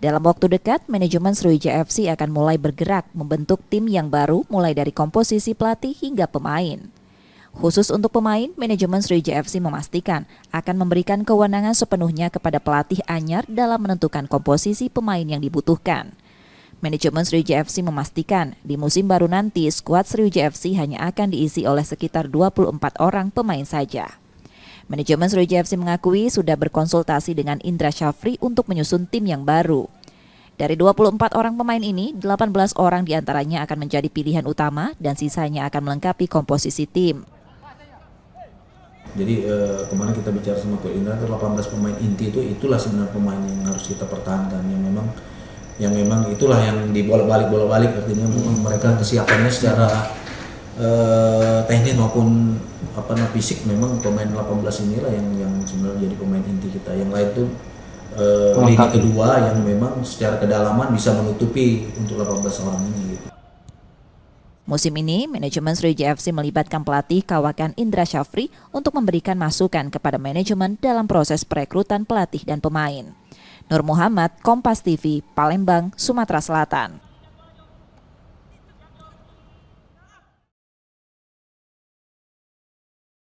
Dalam waktu dekat, manajemen Sriwijaya FC akan mulai bergerak membentuk tim yang baru mulai dari komposisi pelatih hingga pemain. Khusus untuk pemain, manajemen Sriwijaya FC memastikan akan memberikan kewenangan sepenuhnya kepada pelatih anyar dalam menentukan komposisi pemain yang dibutuhkan. Manajemen Sriwijaya FC memastikan di musim baru nanti skuad Sriwijaya FC hanya akan diisi oleh sekitar 24 orang pemain saja. Manajemen Sriwijaya FC mengakui sudah berkonsultasi dengan Indra Syafri untuk menyusun tim yang baru. Dari 24 orang pemain ini, 18 orang diantaranya akan menjadi pilihan utama dan sisanya akan melengkapi komposisi tim. Jadi kemarin kita bicara sama Coach Indra, 18 pemain inti itulah sebenarnya pemain yang harus kita pertahankan, yang memang itulah yang dibolak-balik artinya mereka kesiapannya secara teknis maupun fisik memang pemain 18 inilah yang sebenarnya jadi pemain inti kita. Yang lain tuh lini kedua yang memang secara kedalaman bisa menutupi untuk 18 orang ini gitu. Musim ini, manajemen Sriwijaya FC melibatkan pelatih kawakan Indra Syafri untuk memberikan masukan kepada manajemen dalam proses perekrutan pelatih dan pemain. Nur Muhammad, Kompas TV, Palembang, Sumatera Selatan.